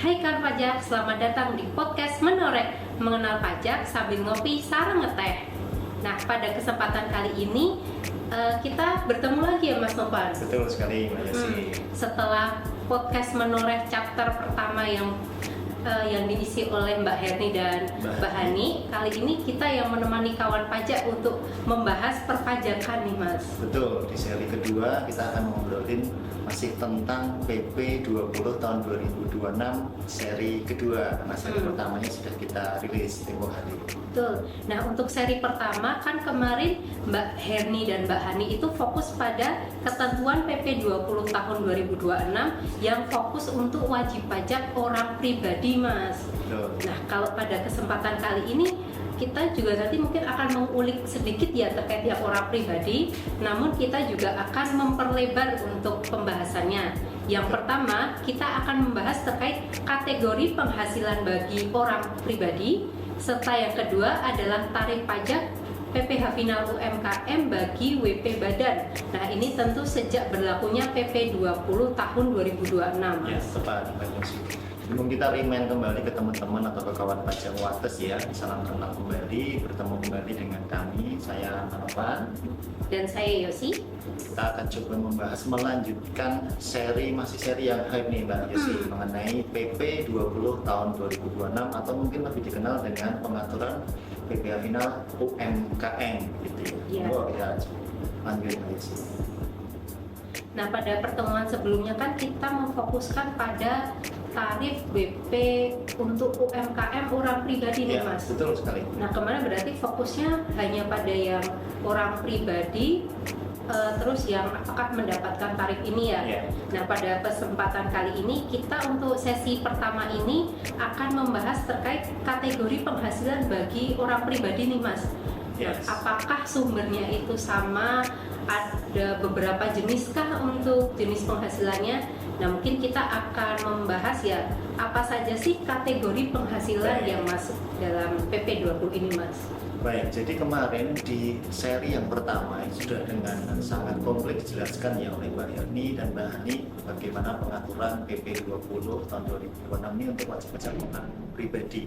Hai kawan pajak, selamat datang di podcast Menoreh, mengenal pajak sambil ngopi sareng ngeteh. Nah, pada kesempatan kali ini kita bertemu lagi ya Mas Novan. Betul sekali Mbak Yosi. Setelah podcast Menoreh chapter pertama yang diisi oleh Mbak Herni dan Mbak Hani, kali ini kita yang menemani kawan pajak untuk membahas perpajakan nih Mas. Betul, di seri kedua kita akan ngobrolin masih tentang PP 20 tahun 2026 seri kedua, karena seri pertamanya sudah kita rilis tempo hari. Betul. Nah, untuk seri pertama kan kemarin Mbak Herni dan Mbak Hani itu fokus pada ketentuan PP 20 tahun 2026 yang fokus untuk wajib pajak orang pribadi, Mas. Betul. Nah, kalau pada kesempatan kali ini kita juga nanti mungkin akan mengulik sedikit ya terkait yang orang pribadi, namun kita juga akan memperlebar untuk pembahasannya. Yang pertama, kita akan membahas terkait kategori penghasilan bagi orang pribadi, serta yang kedua adalah tarif pajak PPh final UMKM bagi WP Badan. Nah, ini tentu sejak berlakunya PP 20 tahun 2026. Ya, tepat Mbak Yosi. Sebelum kita remind kembali ke teman-teman atau ke kawan pajak Wates ya, salam kenal kembali, bertemu kembali dengan kami, saya Manovan dan saya Yosi. Kita akan coba membahas, melanjutkan masih seri yang hype nih Mbak Yosi, mengenai PP 20 tahun 2026 atau mungkin lebih dikenal dengan pengaturan PPh final UMKM gitu ya. Kita lanjut Mbak Yosi. Nah, pada pertemuan sebelumnya kan kita memfokuskan pada tarif BP untuk UMKM orang pribadi nih Mas. Betul sekali. Nah, kemarin berarti fokusnya hanya pada yang orang pribadi, terus yang apakah mendapatkan tarif ini ya. Nah, pada kesempatan kali ini kita untuk sesi pertama ini akan membahas terkait kategori penghasilan bagi orang pribadi nih Mas. Apakah sumbernya itu sama? Ada beberapa jeniskah untuk jenis penghasilannya? Nah, mungkin kita akan membahas ya apa saja sih kategori penghasilan yang masuk dalam PP 20 ini Mas. Baik, jadi kemarin di seri yang pertama sudah dengan sangat komplit dijelaskan ya oleh Mbak Herni dan Mbak Hani bagaimana pengaturan PP 20 tahun 2026 ini untuk wajib pajak orang pribadi.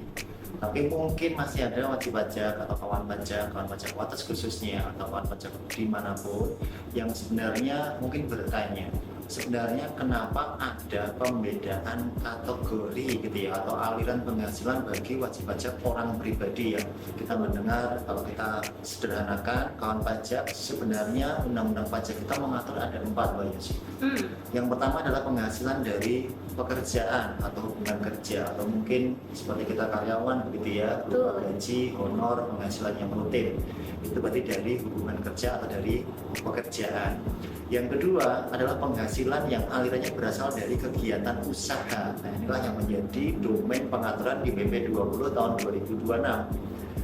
Tapi mungkin masih ada wajib pajak atau kawan pajak Wates khususnya atau kawan pajak dimanapun yang sebenarnya mungkin bertanya, sebenarnya kenapa ada pembedaan kategori gitu ya atau aliran penghasilan bagi wajib pajak orang pribadi ya. Kita mendengar kalau kita sederhanakan kawan pajak, sebenarnya undang-undang pajak kita mengatur ada 4 Mbak Yosi. Yang pertama adalah penghasilan dari pekerjaan atau hubungan kerja atau mungkin seperti kita karyawan begitu ya, berupa gaji, honor, penghasilan yang rutin. Itu berarti dari hubungan kerja atau dari pekerjaan. Yang kedua adalah penghasilan yang alirannya berasal dari kegiatan usaha. Nah, inilah yang menjadi domain pengaturan di PP 20 tahun 2026.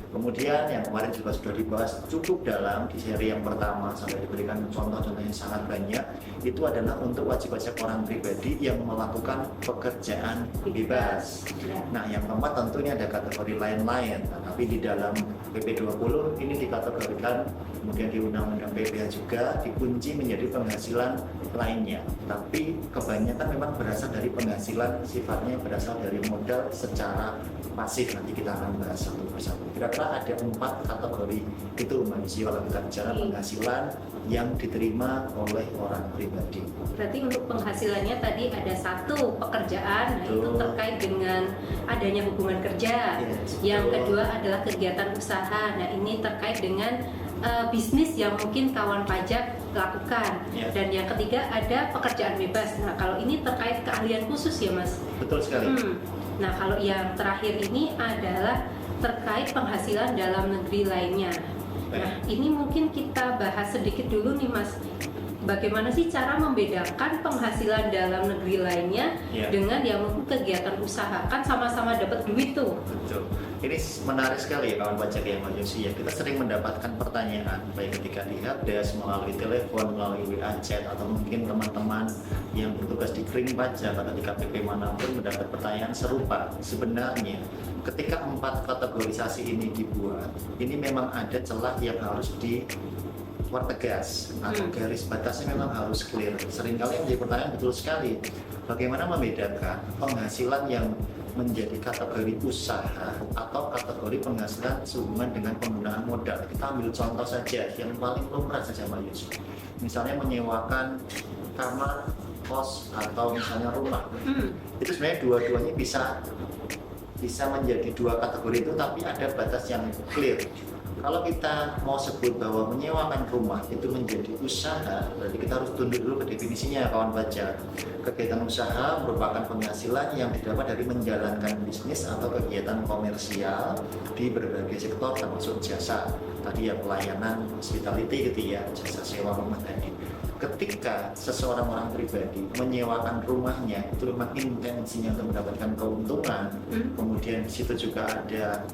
Kemudian yang kemarin juga sudah dibahas cukup dalam di seri yang pertama sampai diberikan contoh-contoh yang sangat banyak, itu adalah untuk wajib pajak orang pribadi yang melakukan pekerjaan bebas. Nah, yang keempat tentu ini ada kategori lain-lain, tapi di dalam PP 20 ini dikategorikan kemudian di Undang-Undang PPh juga dikunci menjadi penghasilan lainnya. Tapi kebanyakan memang berasal dari penghasilan sifatnya berasal dari modal secara pasif. Nanti kita akan bahas satu persatu. Kira-kira ada 4 kategori itu Mbak Yosi kalau kita bicara penghasilan yang diterima oleh orang pribadi. Berarti untuk penghasilannya tadi ada 1 pekerjaan, nah itu terkait dengan adanya hubungan kerja. Yang kedua adalah kegiatan usaha. Nah, ini terkait dengan bisnis yang mungkin kawan pajak lakukan. Dan yang ketiga ada pekerjaan bebas. Nah, kalau ini terkait keahlian khusus ya Mas. Betul sekali. Nah, kalau yang terakhir ini adalah terkait penghasilan dalam negeri lainnya. Nah, ini mungkin kita bahas sedikit dulu nih Mas. Bagaimana sih cara membedakan penghasilan dalam negeri lainnya dengan yang mungkin kegiatan usaha? Kan sama-sama dapat duit tuh. Betul. Ini menarik sekali ya kawan pajak ya Mbak Yosi ya. Kita sering mendapatkan pertanyaan baik ketika di helpdesk, melalui telepon, melalui WA chat atau mungkin teman-teman yang bertugas di kering pajak atau di KPP manapun mendapat pertanyaan serupa. Sebenarnya ketika 4 kategorisasi ini dibuat, ini memang ada celah yang harus dipertegas atau garis batasnya memang harus clear. Seringkali yang menjadi pertanyaan betul sekali. bagaimana membedakan penghasilan yang menjadi kategori usaha atau kategori penghasilan sehubungan dengan penggunaan modal. Kita ambil contoh saja yang paling lumrah saja Mbak Yus. Misalnya menyewakan kamar, kos, atau misalnya rumah. Itu sebenarnya dua-duanya bisa menjadi dua kategori itu, tapi ada batas yang clear. Kalau kita mau sebut bahwa menyewakan rumah itu menjadi usaha, berarti kita harus tunduk dulu ke definisinya kawan baca. Kegiatan usaha merupakan penghasilan yang didapat dari menjalankan bisnis atau kegiatan komersial di berbagai sektor termasuk jasa. Tadi ya pelayanan, hospitality gitu ya, jasa sewa rumah tadi. Ketika seseorang orang pribadi menyewakan rumahnya, itu memang intensinya untuk mendapatkan keuntungan. Kemudian di situ juga ada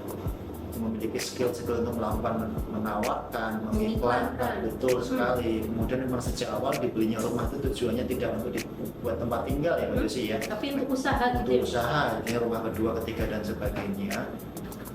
memiliki skill untuk melakukan menawarkan, mengiklankan, betul sekali. Kemudian memang sejak awal dibelinya rumah itu tujuannya tidak untuk dibuat tempat tinggal ya Mbak Lucy ya. Tapi untuk usaha gitu. Untuk usaha, ini rumah kedua, ketiga dan sebagainya.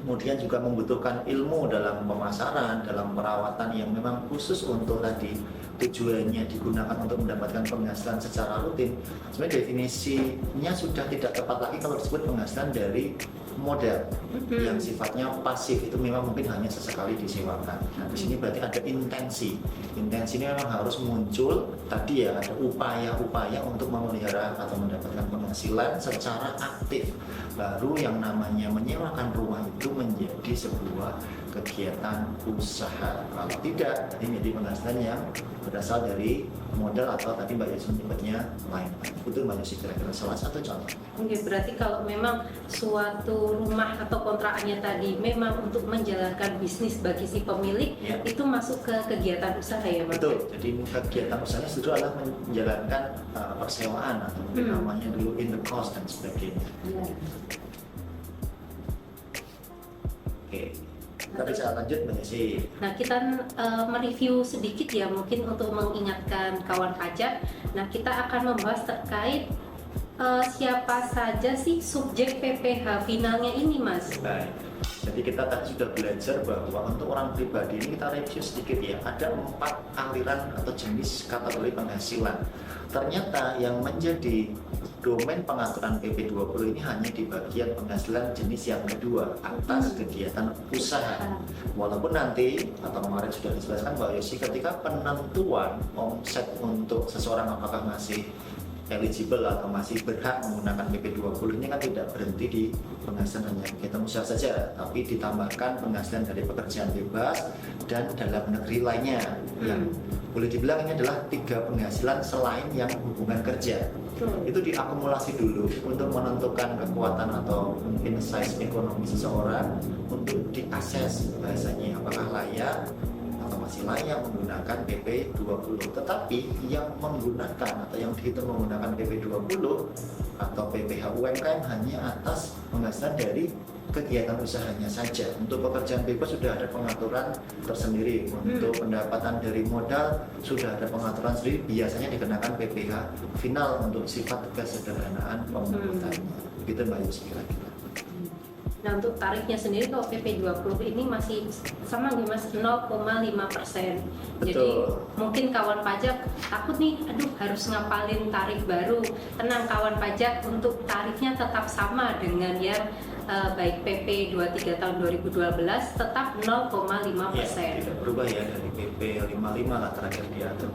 Kemudian juga membutuhkan ilmu dalam pemasaran, dalam perawatan yang memang khusus untuk tadi tujuannya digunakan untuk mendapatkan penghasilan secara rutin. Sebenarnya definisinya sudah tidak tepat lagi kalau disebut penghasilan dari modal yang sifatnya pasif, itu memang mungkin hanya sesekali disewakan. Nah, di sini berarti ada intensi. Intensi ini memang harus muncul tadi ya, ada upaya-upaya untuk memelihara atau mendapatkan penghasilan secara aktif. Baru yang namanya menyewakan rumah itu menjadi sebuah kegiatan usaha. Kalau tidak, ini menjadi penghasilan yang berasal dari modal atau tadi Mbak Yus menyebutnya lain. Itu Mbak Yus kira-kira salah satu contoh. Oke, berarti kalau memang suatu rumah atau kontrakannya tadi memang untuk menjalankan bisnis bagi si pemilik, Ya. itu masuk ke kegiatan usaha ya Mas? Betul, jadi kegiatan usahanya itu adalah menjalankan persewaan atau namanya dulu in the cost dan sebagainya. Ya. Oke, kita bisa lanjut Mbak Yesi. Nah, kita mereview sedikit ya mungkin untuk mengingatkan kawan pajak. Nah, kita akan membahas terkait siapa saja sih subjek PPh finalnya ini Mas? Baik. Jadi kita tadi sudah belajar bahwa untuk orang pribadi ini kita review sedikit ya, ada 4 aliran atau jenis kategori penghasilan. Ternyata yang menjadi domain pengaturan PP 20 ini hanya di bagian penghasilan jenis yang kedua atas kegiatan usaha. Walaupun nanti atau kemarin sudah dijelaskan Mbak Yosi, ketika penentuan omset untuk seseorang apakah masih eligible atau masih berhak menggunakan PP 20 ini kan tidak berhenti di penghasilan hanya kegiatan usaha saja, tapi ditambahkan penghasilan dari pekerjaan bebas dan dalam negeri lainnya yang boleh dibilang ini adalah 3 penghasilan selain yang hubungan kerja. Itu diakumulasi dulu untuk menentukan kekuatan atau mungkin size ekonomi seseorang untuk diakses bahasanya apakah layak atau masih layak menggunakan PP 20. Tetapi yang menggunakan atau yang dihitung menggunakan PP 20 atau PPh UMKM hanya atas penghasilan dari kegiatan usahanya saja. Untuk pekerjaan bebas sudah ada pengaturan tersendiri. Untuk pendapatan dari modal sudah ada pengaturan sendiri. Biasanya dikenakan PPh final untuk sifat kesederhanaan pemungutannya. Begitu Mbak Yus kira-kira. Nah, untuk tarifnya sendiri kalau PP 20 ini masih sama nih Mas, 0,5%. Jadi mungkin kawan pajak takut nih, aduh harus ngapalin tarif baru. Tenang kawan pajak, untuk tarifnya tetap sama dengan yang baik PP 23 tahun 2012 tetap 0,5%. Ya, tidak berubah ya dari PP 55 lah terakhir diatur.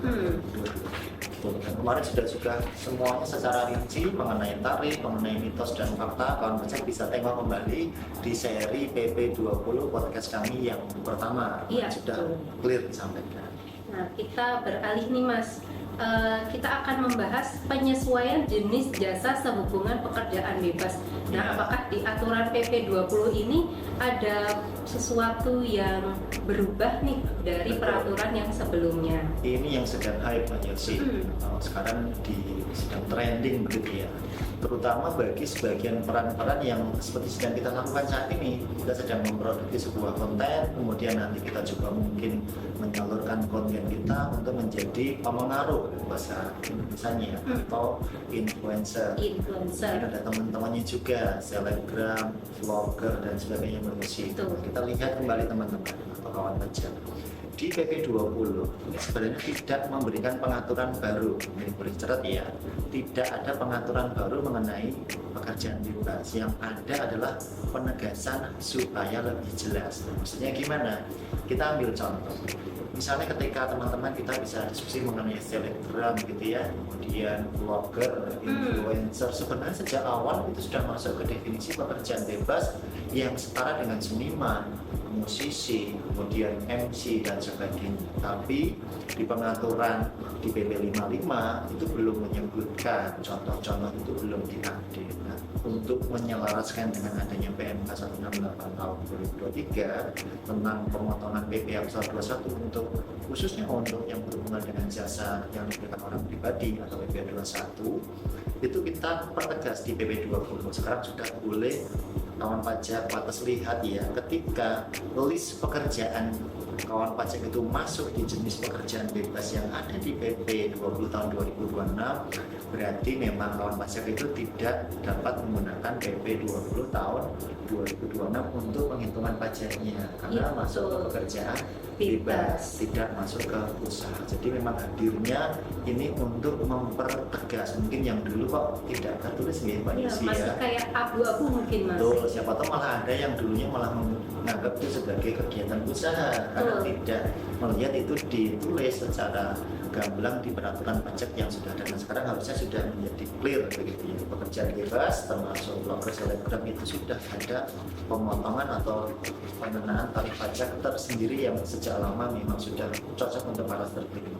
Dan kemarin sudah juga semuanya secara rinci mengenai tarif, mengenai mitos dan fakta. Kawan pajak bisa tengok kembali di seri PP 20 podcast kami yang pertama. Iya, sudah clear disampaikan. Nah, kita beralih nih Mas. Kita akan membahas penyesuaian jenis jasa sehubungan pekerjaan bebas. Nah, apakah di aturan PP 20 ini ada sesuatu yang berubah nih dari peraturan yang sebelumnya? Ini yang sedang hype aja sih. Sekarang sedang trending begitu ya. Terutama bagi sebagian peran-peran yang seperti sedang kita lakukan saat ini. Kita sedang memproduksi sebuah konten, kemudian nanti kita juga mungkin menyalurkan konten kita untuk menjadi pemengaruh bahasa Indonesia atau influencer. Ada teman-temannya juga, selebgram, vlogger dan sebagainya bersih. Kita lihat kembali teman-teman atau kawan pajak. di PP 20 ini sebenarnya tidak memberikan pengaturan baru. Ini boleh catat ya, tidak ada pengaturan baru mengenai pekerjaan bebas. Yang ada adalah penegasan supaya lebih jelas. Maksudnya gimana? Kita ambil contoh. Misalnya ketika teman-teman kita bisa diskusi mengenai selebgram gitu ya, kemudian blogger, influencer, sebenarnya sejak awal itu sudah masuk ke definisi pekerjaan bebas yang setara dengan seniman, musisi, kemudian MC dan sebagainya. Tapi di pengaturan di PP 55 itu belum menyebutkan, contoh-contoh itu belum diupdate. Nah, untuk menyelaraskan dengan adanya PMK 168 tahun 2023 tentang pemotongan PP pasal 21 untuk khususnya untuk yang berhubungan dengan jasa yang diberikan orang pribadi atau PP 21 itu kita pertegas di PP 20. Sekarang sudah boleh kawan pajak batas lihat ya, ketika list pekerjaan kawan pajak itu masuk di jenis pekerjaan bebas yang ada di PP 20 tahun 2026, berarti memang kawan pajak itu tidak dapat menggunakan PP 20 tahun 2026 untuk penghitungan pajaknya karena Ya, masuk ke pekerjaan bebas, tidak masuk ke usaha. Jadi memang hadirnya ini untuk mempertegas, mungkin yang dulu kok tidak tertulis ya Mbak Ya, Yusi masih ya. kayak abu-abu mungkin Mas. Betul, siapa tahu malah ada yang dulunya malah menganggap itu sebagai kegiatan usaha karena tidak melihat itu ditulis secara gamblang di peraturan pajak yang sudah ada. Nah, sekarang harusnya sudah menjadi clear begitu ya. Pekerjaan bebas termasuk blogger selebgram itu sudah ada pemotongan atau pengenaan tarif pajak tersendiri yang sejak lama memang sudah cocok untuk para terpilih.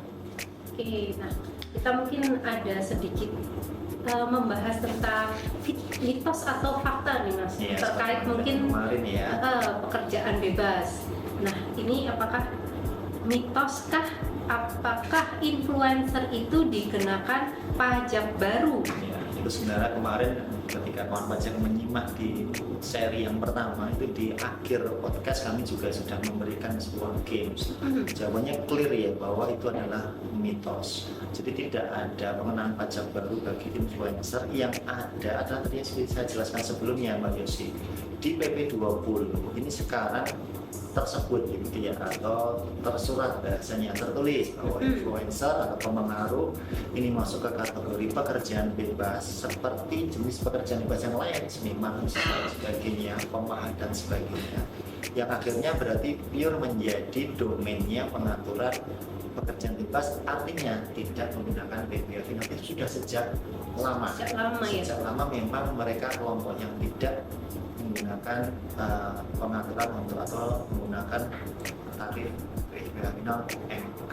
Oke, nah kita mungkin ada sedikit membahas tentang mitos atau fakta nih Mas, Ya, terkait mungkin kemarin ya. pekerjaan bebas. Nah ini apakah mitoskah? Apakah influencer itu dikenakan pajak baru? Ya, itu sebenarnya kemarin ketika kawan pajak menyimak di seri yang pertama itu di akhir podcast kami juga sudah memberikan sebuah games. Jawabannya clear ya bahwa itu adalah mitos. Jadi tidak ada pengenaan pajak baru bagi influencer. Yang ada adalah tadi yang saya jelaskan sebelumnya Mbak Yosi. Di PP 20 ini sekarang tersebut gitu ya, atau tersurat bahasanya tertulis bahwa influencer atau pemengaruh ini masuk ke kategori pekerjaan bebas seperti jenis pekerjaan bebas yang lain, seniman, dan sebagainya, pemahat dan sebagainya, yang akhirnya berarti pure menjadi domainnya pengaturan pekerjaan bebas, artinya tidak menggunakan PPh final. Itu sudah sejak lama. Sejak lama memang mereka kelompok yang tidak menggunakan pengaturan untuk atau menggunakan tarif PPh final MK.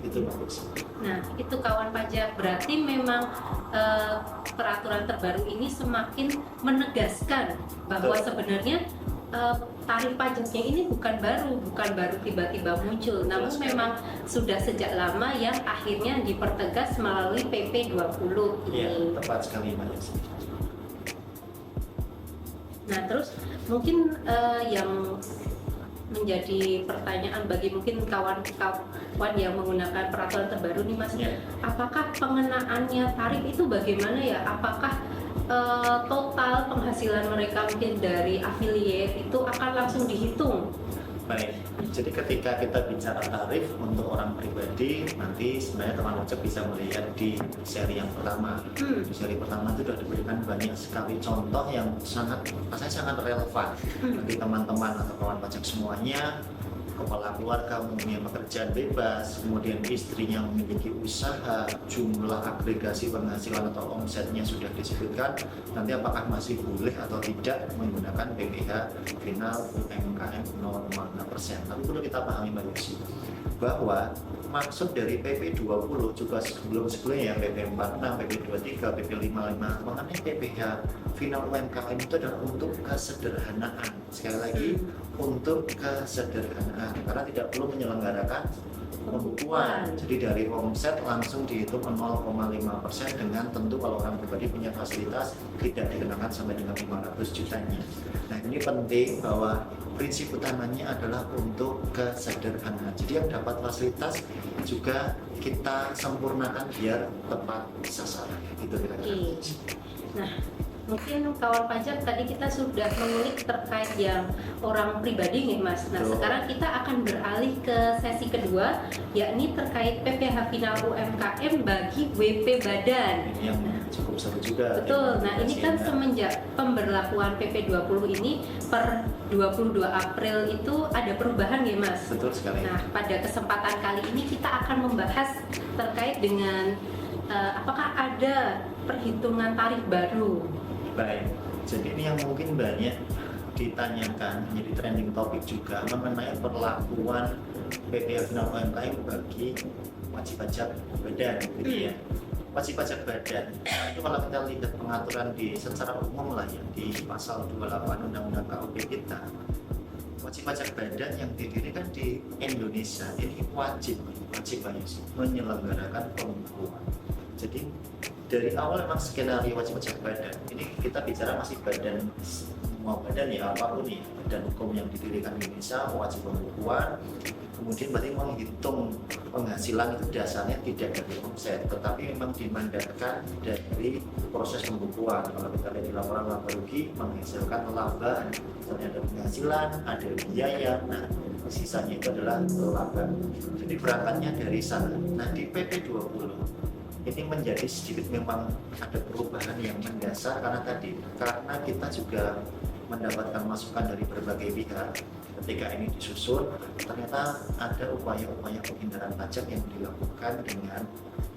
Itu bagus. Nah itu kawan pajak, berarti memang peraturan terbaru ini semakin menegaskan bahwa sebenarnya tarif pajaknya ini bukan baru tiba-tiba muncul, namun memang sudah sejak lama yang akhirnya dipertegas melalui PP 20 ini. Iya, tepat sekali Mbak Yesi. Nah terus mungkin yang menjadi pertanyaan bagi mungkin kawan-kawan yang menggunakan peraturan terbaru nih Mas, apakah pengenaannya tarif itu bagaimana ya? Apakah total penghasilan mereka mungkin dari affiliate itu akan langsung dihitung? Baik, jadi ketika kita bicara tarif untuk orang pribadi, nanti sebenarnya teman pajak bisa melihat di seri yang pertama. Di seri pertama itu sudah diberikan banyak sekali contoh yang rasanya sangat relevan bagi teman-teman atau kawan pajak semuanya. Kepala keluarga mempunyai pekerjaan bebas, kemudian istrinya memiliki usaha, jumlah agregasi penghasilan atau omsetnya sudah disebutkan, nanti apakah masih boleh atau tidak menggunakan PPh final UMKM 0,6%. Tapi perlu kita pahami Mbak Yusi, bahwa maksud dari PP 20 juga sebelumnya ya, PP 46, PP 23, PP 55 mengenai PPh final UMKM itu adalah untuk kesederhanaan. Sekali lagi, untuk kesederhanaan, karena tidak perlu menyelenggarakan pembukuan. Jadi dari omset langsung dihitung 0,5% dengan tentu kalau orang pribadi punya fasilitas tidak dikenakan sampai dengan 500 jutanya. Nah ini penting bahwa prinsip utamanya adalah untuk kesederhanaan. Jadi yang dapat fasilitas juga kita sempurnakan biar tepat sasaran. Gitu kira-kira. Nah Mungkin kawan pajak tadi kita sudah mengulik terkait yang orang pribadi nih Mas. Nah, Betul. sekarang kita akan beralih ke sesi kedua, yakni terkait PPh final UMKM bagi WP Badan. Ini yang cukup seru juga. Betul. Nah, ini kan Sehingga- semenjak pemberlakuan PP 20 ini per 22 April itu ada perubahan ya Mas? Betul sekali. Nah, pada kesempatan kali ini kita akan membahas terkait dengan apakah ada perhitungan tarif baru. Baik, jadi ini yang mungkin banyak ditanyakan, menjadi trending topik juga mengenai perlakuan PPh final UMKM bagi wajib pajak badan, gitu ya. Wajib pajak badan, itu kalau kita lihat pengaturan di secara umum lah ya, di pasal 28 Undang-Undang KUP kita, wajib pajak badan yang didirikan di Indonesia ini wajib menyelenggarakan pembukuan. Jadi dari awal memang skenario wajib pajak badan ini kita bicara masih badan, semua badan ya apapun ya, badan hukum yang didirikan di Indonesia wajib pembukuan. Kemudian berarti menghitung penghasilan itu dasarnya tidak dari omset, tetapi memang dimandatkan dari proses pembukuan. Kalau kita lihat di laporan laba rugi menghasilkan laba, misalnya ada penghasilan, ada biaya, nah sisanya itu adalah laba. Jadi berangkatnya dari sana. Nah di PP 20 ini menjadi sedikit memang ada perubahan yang mendasar karena kita juga mendapatkan masukan dari berbagai pihak. Ketika ini disusun, ternyata ada upaya-upaya penghindaran pajak yang dilakukan dengan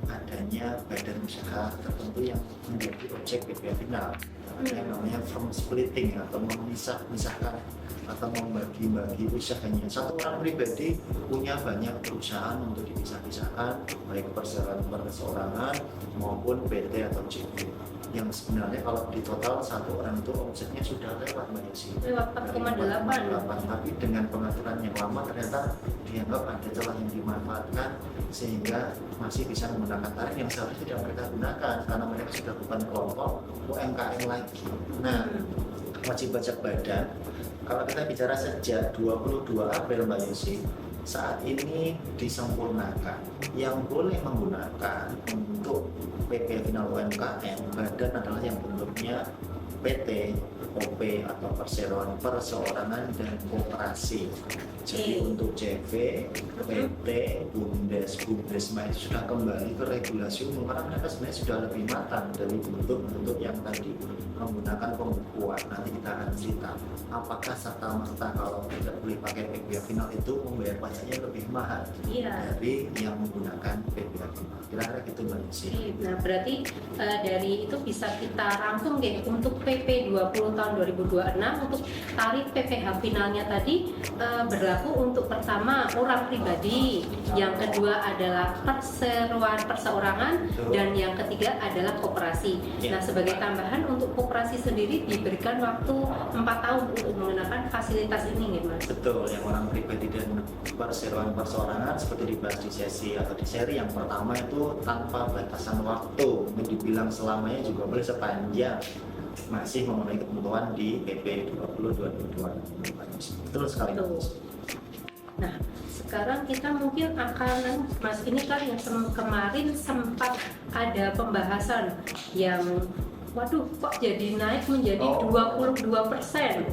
adanya badan usaha tertentu yang menjadi objek PPh final. Yang namanya firm splitting atau memisahkan atau membagi-bagi usahanya. Satu orang pribadi punya banyak perusahaan untuk dipisah-pisahkan, baik perseorangan maupun PT atau JV. Yang sebenarnya kalau di total satu orang itu omsetnya sudah lewat Mbak Yesi. Lewat 4,8. Tapi dengan pengaturan yang lama ternyata dianggap ada celah yang dimanfaatkan sehingga masih bisa menggunakan tarif yang seharusnya tidak mereka gunakan karena mereka sudah bukan kelompok UMKM lagi. Nah, wajib pajak badan kalau kita bicara sejak 22 April Mbak Yesi, saat ini disempurnakan. Yang boleh menggunakan untuk PPh final UMKM badan adalah yang bentuknya PT, OP atau perseorangan dan koperasi. Jadi untuk CV, PT, Bumdesma itu sudah kembali ke regulasi umum karena mereka sebenarnya sudah lebih matang dari bentuk-bentuk yang tadi menggunakan pembukuan. Nanti kita akan cerita apakah serta-merta kalau tidak boleh pakai PPh final itu membayar pajaknya lebih mahal dari yang menggunakan PPh final. Kira-kira gitu Mbak Lucy. Nah berarti dari itu bisa kita rangkum deh untuk PP 20 tahun 2026 untuk tarif PPh finalnya tadi berlaku untuk pertama orang pribadi, yang kedua adalah perseorangan, dan yang ketiga adalah koperasi. Nah sebagai tambahan untuk koperasi sendiri diberikan waktu 4 tahun untuk menggunakan fasilitas ini nih Mas. Betul, yang orang pribadi dan perseorangan seperti dibahas di sesi atau di seri yang pertama itu tanpa batasan waktu, dibilang selamanya juga boleh sepanjang masih memenuhi kebutuhan di PP 20 2022. Betul sekali. Betul. Nah, sekarang kita mungkin akan, Mas, ini kan yang kemarin sempat ada pembahasan yang waduh kok jadi naik menjadi 22%.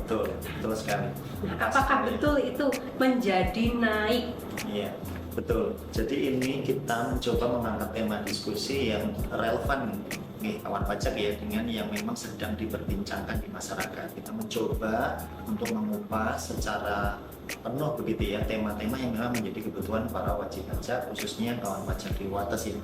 Betul, betul sekali. Nah, apakah betul itu menjadi naik? Iya, betul. Jadi ini kita mencoba mengangkat tema diskusi yang relevan kawan pajak ya dengan yang memang sedang diperbincangkan di masyarakat. Kita mencoba untuk mengupas secara penuh begitu ya tema-tema yang memang menjadi kebutuhan para wajib pajak khususnya kawan pajak di Wates ya.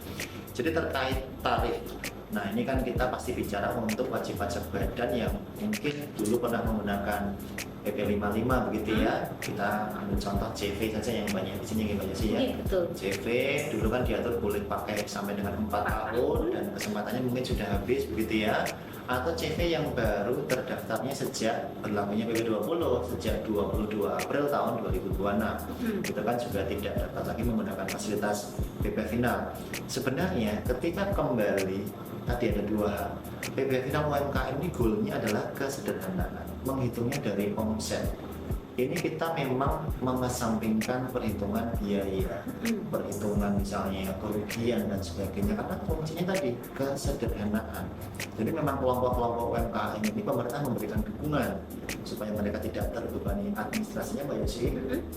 Jadi terkait tarif. Nah ini kan kita pasti bicara untuk wajib pajak badan yang mungkin dulu pernah menggunakan PP 55 begitu ya. Kita ambil contoh CV saja yang banyak di sini banyak sih ya. Betul. CV dulu kan diatur boleh pakai sampai dengan 4 tahun dan kesempatannya mungkin sudah habis begitu ya. Atau CV yang baru terdaftarnya sejak berlakunya PP 20 sejak 22 April tahun 2026. Itu kan juga tidak dapat lagi menggunakan fasilitas PPh final. Sebenarnya ketika kembali tadi ada dua hal. PPh final UMKM ini goalnya adalah kesederhanaan, menghitungnya dari omset. ini kita memang mengesampingkan perhitungan biaya, perhitungan misalnya kerugian dan sebagainya, karena fungsinya tadi kesederhanaan. Jadi memang kelompok-kelompok UMKM ini pemerintah memberikan dukungan supaya mereka tidak terbebani administrasinya, Mbak Yosi.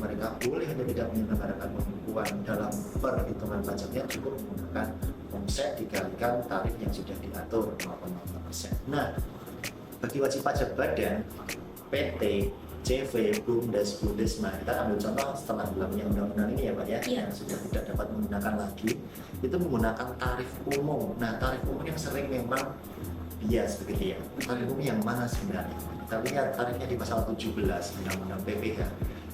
Mereka boleh atau tidak menyelenggarakan pembukuan dalam perhitungan pajaknya, cukup menggunakan omset dikalikan tarif yang sudah diatur 0,5%. Nah, bagi wajib pajak badan, PT, CV, BUMDes, BUDes, nah kita ambil contoh setelah berlakunya undang-undang ini ya Pak ya, yang sudah tidak dapat menggunakan lagi, itu menggunakan tarif umum. Nah, tarif umum yang sering memang bias begitu ya. Tarif umum yang mana sebenarnya? Kita lihat tarifnya di pasal 17 Undang-Undang PPh,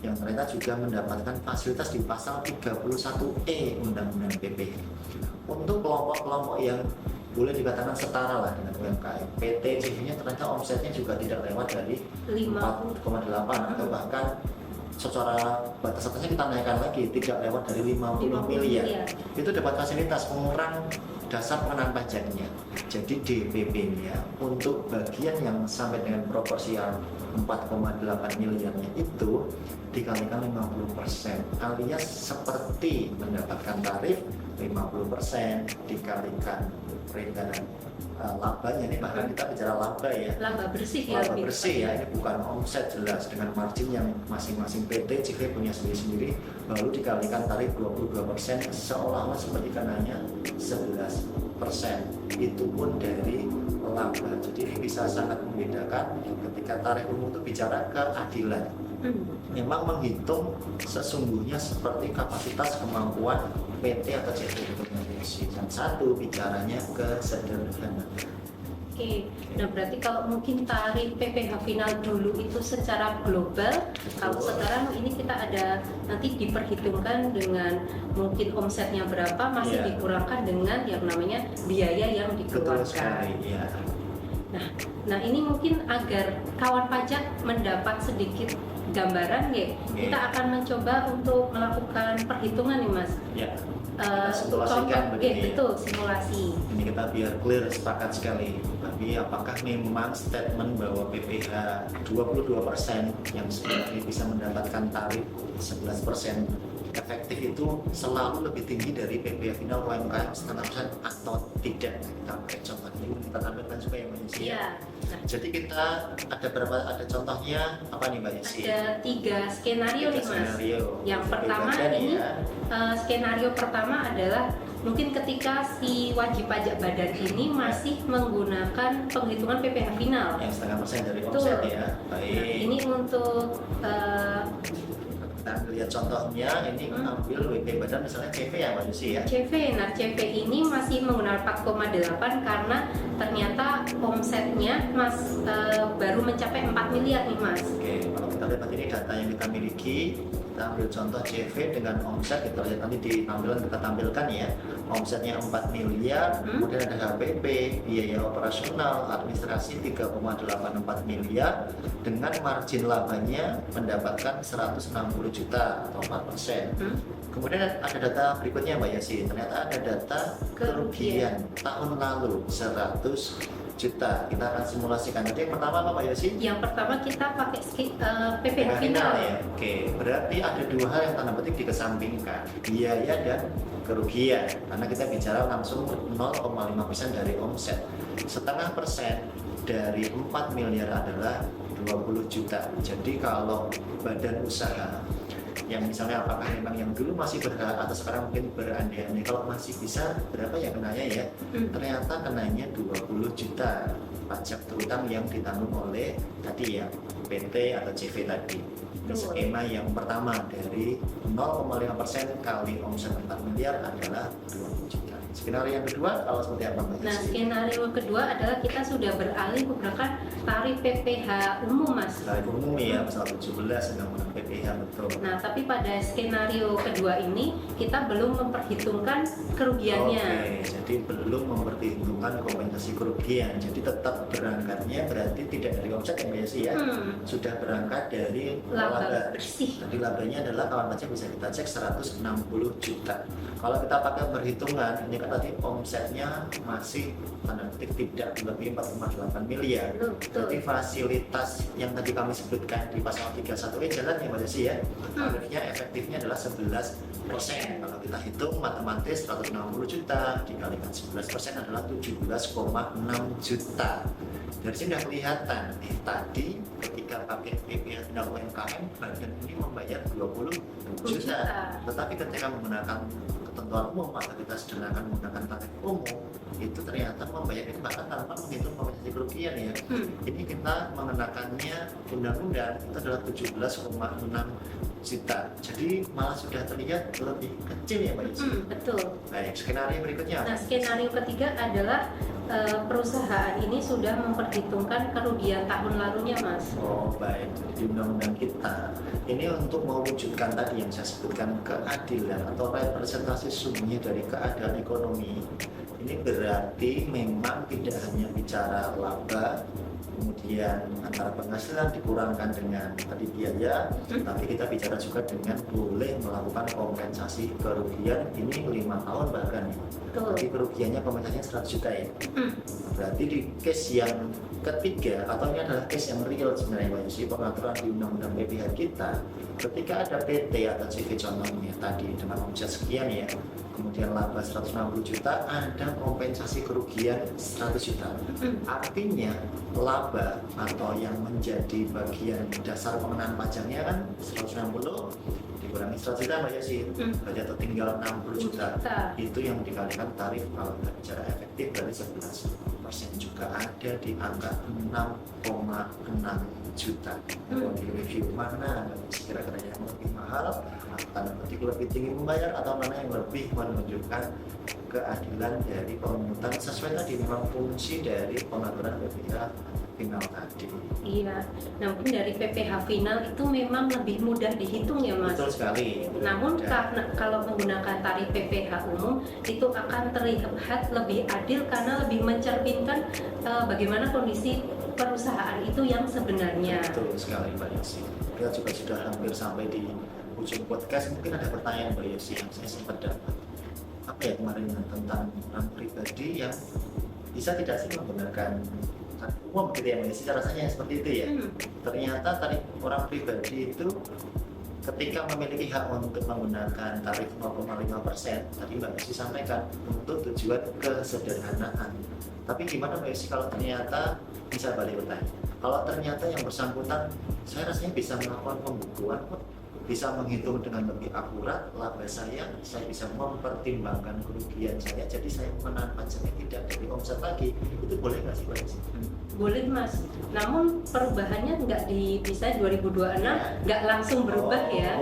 yang ternyata juga mendapatkan fasilitas di pasal 31E Undang-Undang PPh. Untuk kelompok-kelompok yang boleh dikatakan setara lah dengan UMKM, PT CV-nya ternyata omsetnya juga tidak lewat dari 4,8 atau bahkan secara batas atasnya kita naikkan lagi tidak lewat dari 50 miliar. Itu dapat fasilitas pengurang dasar pengenaan pajaknya. Jadi DPP-nya untuk bagian yang sampai dengan proporsial 4,8 miliarnya itu dikalikan 50%, alias seperti mendapatkan tarif 50% dikalikan peredaran labanya. Ini bahkan kita bicara laba ya, laba bersih ya, laba bersih ya, ini bukan omset jelas dengan margin yang masing-masing PT CV punya sendiri-sendiri, lalu dikalikan tarif 22%, seolah-olah seperti kenanya 11%, itu pun dari laba. Jadi ini bisa sangat membedakan ketika tarif umum itu bicara keadilan, memang menghitung sesungguhnya seperti kapasitas kemampuan PT atau CV untuk memproduksi. Yang satu bicaranya kesederhanaan. Oke, nah berarti kalau mungkin tarif PPh final dulu itu secara global, kalau sekarang ini kita ada nanti diperhitungkan dengan mungkin omsetnya berapa, masih dikurangkan dengan yang namanya biaya yang dikeluarkan. Betul sekali, ya. Nah ini mungkin agar kawan pajak mendapat sedikit gambaran ya, kita akan mencoba untuk melakukan perhitungan nih Mas. Ya. Simulasikan begini. Betul, simulasi. Ini kita biar clear, sepakat sekali. Tapi apakah memang statement bahwa PPh 22% yang sebenarnya bisa mendapatkan tarif 11% efektif itu selalu lebih tinggi dari PPh final UMKM 1,5% atau tidak? Kita pakai contoh ini, kita tampilkan supaya manusia. Iya. Jadi kita ada contohnya apa nih Mbak Yesi? Ada 3 skenario nih Mas. Yang pertama ini skenario pertama adalah mungkin ketika si wajib pajak badan ini masih menggunakan penghitungan PPh final yang 0,5% dari omset ya. Baik. Nah, ini untuk kita lihat contohnya, ini ambil WP badan misalnya CV ya Mbak Yusi ya. CV, nah CV ini masih menggunakan 4,8 karena ternyata omsetnya baru mencapai 4 miliar nih Mas. Oke, kalau kita lihat ini data yang kita miliki, kita ambil contoh CV dengan omset, kita lihat nanti di tampilan kita tampilkan ya, omsetnya 4 miliar, kemudian ada HPP, biaya operasional, administrasi 3,84 miliar, dengan margin labanya mendapatkan 160 juta atau 4%. Kemudian ada data berikutnya Mbak Yasi, ternyata ada data kerugian tahun lalu 100 juta. Kita akan simulasikan. Jadi yang pertama apa Mbak Yosi? Yang pertama kita pakai PPh final ya. Oke, berarti ada 2 hal yang tanda petik dikesampingkan, biaya dan kerugian. Karena kita bicara langsung 0,5% dari omset. 0,5% dari 4 miliar adalah 20 juta. Jadi kalau badan usaha yang misalnya apakah memang yang dulu masih berhak atau sekarang mungkin berandai-andai, kalau masih bisa berapa ya kenanya ya, ternyata kenanya 20 juta pajak terutama yang ditanggung oleh tadi ya PT atau CV tadi. Skema yang pertama dari 0,5% kali omset 4 miliar adalah 20 juta. Skenario yang kedua kalau seperti apa Mbak? Nah, skenario kedua adalah kita sudah beralih menggunakan tarif PPh umum Mas. Tarif umum ya, pasal 17 Undang-Undang PPh, betul. Nah, tapi pada skenario kedua ini kita belum memperhitungkan kerugiannya. Oke, jadi belum memperhitungkan kompensasi kerugian. Jadi tetap berangkatnya berarti tidak dari omset yang biasa ya. Sudah berangkat dari laba bersih. Jadi labanya adalah kawan pajak bisa kita cek 160 juta. Kalau kita pakai perhitungan, ini ini kan tadi omsetnya masih tanda kutip tidak lebih 4,8 miliar. Jadi fasilitas yang tadi kami sebutkan di pasal 31 jalan ya Mbak Desi ya. Tarifnya efektifnya adalah 11%. Kalau kita hitung matematis 160 juta dikalikan 11% adalah 17,6 juta. Dari sini sudah kelihatan tadi ketika pakai PPh dan UMKM bagian ini membayar 20 juta. Tetapi ketika menggunakan ketentuan umum atau kita sederhanakan menggunakan tarif umum itu ternyata membayar itu bahkan tanpa menghitung kompensasi kerugian ya. Ini kita mengenakannya undang-undang itu adalah 17,6 juta. Jadi malah sudah terlihat lebih kecil ya Mbak Yesi. Betul. Baik, skenario berikutnya. Nah, skenario ketiga adalah perusahaan ini sudah memperhitungkan kerugian tahun lalunya, Mas. Oh baik, di undang-undang kita ini untuk mewujudkan tadi yang saya sebutkan keadilan atau representasi sesungguhnya dari keadaan ekonomi. Ini berarti memang tidak hanya bicara laba, kemudian antara penghasilan dikurangkan dengan tadi biaya, tapi kita bicara juga dengan boleh melakukan kompensasi kerugian ini 5 tahun bahkan ya. Jadi kerugiannya kompensasinya 100 juta ya. Berarti di case yang ketiga atau ini adalah case yang real sebenarnya Mbak Yusi, pengaturan di undang-undang PPh kita ketika ada PT atau CV contohnya tadi dengan omset sekian ya, kemudian laba 160 juta, ada kompensasi kerugian 100 juta. Artinya laba atau yang menjadi bagian dasar pengenaan pajaknya kan 160 dikurangi 100 juta Mbak Yesi, berarti atau tinggal 60 juta. Itu yang dikalikan tarif kalau kita bicara efektif dari 11% juga ada di angka 6,6 juta. Kalau di review mana kira-kira yang lebih mahal, tanda petik lebih tinggi membayar atau mana yang lebih menunjukkan keadilan dari pemungutan sesuai tadi memang fungsi dari pengaturan PPh final tadi. Iya, nah mungkin dari PPh final itu memang lebih mudah dihitung ya Mas. Betul sekali. Namun karena kalau menggunakan tarif PPh umum itu akan terlihat lebih adil karena lebih mencerminkan bagaimana kondisi perusahaan itu yang sebenarnya. Betul sekali Mbak Yesi. Kita juga sudah hampir sampai di ujung podcast. Mungkin ada pertanyaan Mbak Yesi yang saya sempat dapat. Apa ya kemarin tentang orang pribadi yang bisa tidak sih menggunakan tarif umum gitu ya Mbak Yesi, rasanya seperti itu ya. Ternyata tarif orang pribadi itu ketika memiliki hak untuk menggunakan tarif 0,5% tadi Mbak Yesi sampaikan untuk tujuan kesederhanaan. Tapi gimana Mbak Yesi kalau ternyata bisa balik bertanya, kalau ternyata yang bersangkutan saya rasanya bisa melakukan pembukuan kok, bisa menghitung dengan lebih akurat laba saya bisa mempertimbangkan kerugian saya, jadi saya mengenai pajaknya tidak dari omset lagi, itu boleh nggak sih Mbak Yesi? Boleh Mas, namun perubahannya nggak bisa 2026 nggak langsung berubah ya.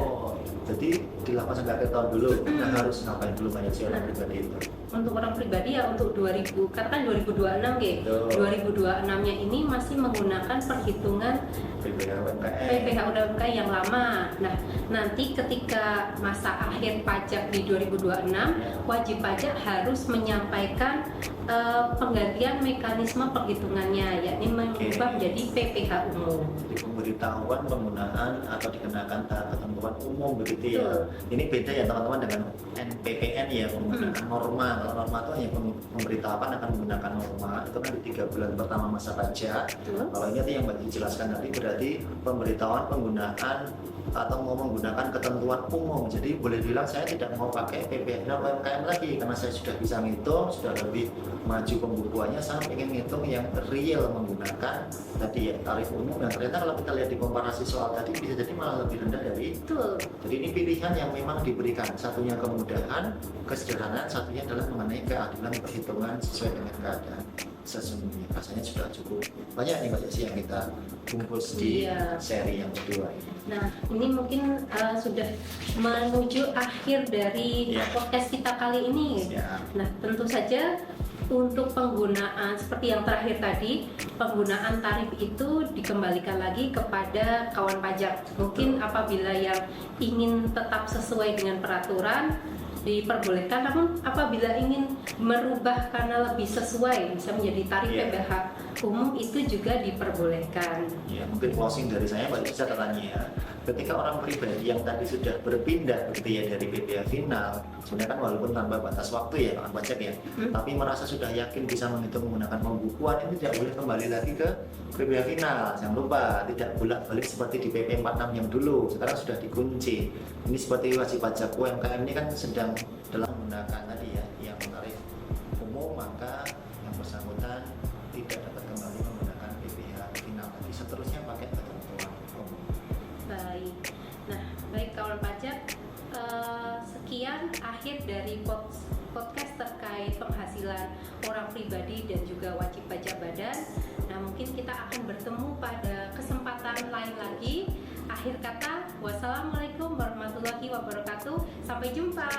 Jadi dilakukan sampai akhir tahun dulu. Nah harus ngapain dulu banyak sih orang pribadi itu? Untuk orang pribadi ya untuk 2000, katakan 2026 gitu. 2026-nya ini masih menggunakan perhitungan PPh UMKM yang lama. Nah, nanti ketika masa akhir pajak di 2026, wajib pajak harus menyampaikan penggantian mekanisme perhitungannya, yakni mengubah menjadi PPh umum. Jadi pemberitahuan penggunaan atau dikenakan ketentuan umum begitu ya. Ini beda ya teman-teman dengan NPPN ya, penggunaan norma. Kalau norma itu hanya pemberitahuan akan menggunakan norma, itu kan di 3 bulan pertama masa pajak. Kalau ini yang dijelaskan tadi berarti pemberitahuan penggunaan atau mau menggunakan ketentuan umum. Jadi boleh bilang saya tidak mau pakai PPh dan UMKM lagi karena saya sudah bisa ngitung, sudah lebih maju pembukuannya, saya ingin ngitung yang real menggunakan tadi ya tarif umum, yang ternyata kalau kita lihat di komparasi soal tadi bisa jadi malah lebih rendah dari itu. Jadi ini pilihan yang memang diberikan, satunya kemudahan, kesederhanaan, satunya adalah mengenai keadilan perhitungan sesuai dengan keadaan sesungguhnya. Rasanya sudah cukup banyak nih Mbak Yesi yang kita bungkus di seri yang kedua ini. Nah, ini mungkin sudah menuju akhir dari podcast kita kali ini. Nah, tentu saja untuk penggunaan seperti yang terakhir tadi, penggunaan tarif itu dikembalikan lagi kepada kawan pajak. Mungkin apabila yang ingin tetap sesuai dengan peraturan diperbolehkan, namun apabila ingin merubah karena lebih sesuai, bisa menjadi tarif PPh umum itu juga diperbolehkan. Ya, mungkin closing dari saya Mbak Lisa katanya, ketika orang pribadi yang tadi sudah berpindah begitu ya dari PPh final, sebenarnya kan walaupun tanpa batas waktu ya akan pajak ya, tapi merasa sudah yakin bisa menghitung menggunakan pembukuan, ini tidak boleh kembali lagi ke PPh final. Jangan lupa tidak bolak-balik seperti di PP 46 yang dulu, sekarang sudah dikunci. Ini seperti wajib pajak UMKM ini kan sedang dalam menggunakan tadi ya yang tarif umum, maka yang bersangkutan tidak dapat kembali menggunakan PPh final, tapi seterusnya pakai ketentuan umum. Baik, nah baik kawan pajak, sekian akhir dari podcast terkait penghasilan orang pribadi dan juga wajib pajak badan. Nah mungkin kita akan bertemu pada kesempatan lain lagi. Akhir kata, wassalamualaikum warahmatullahi wabarakatuh. Sampai jumpa.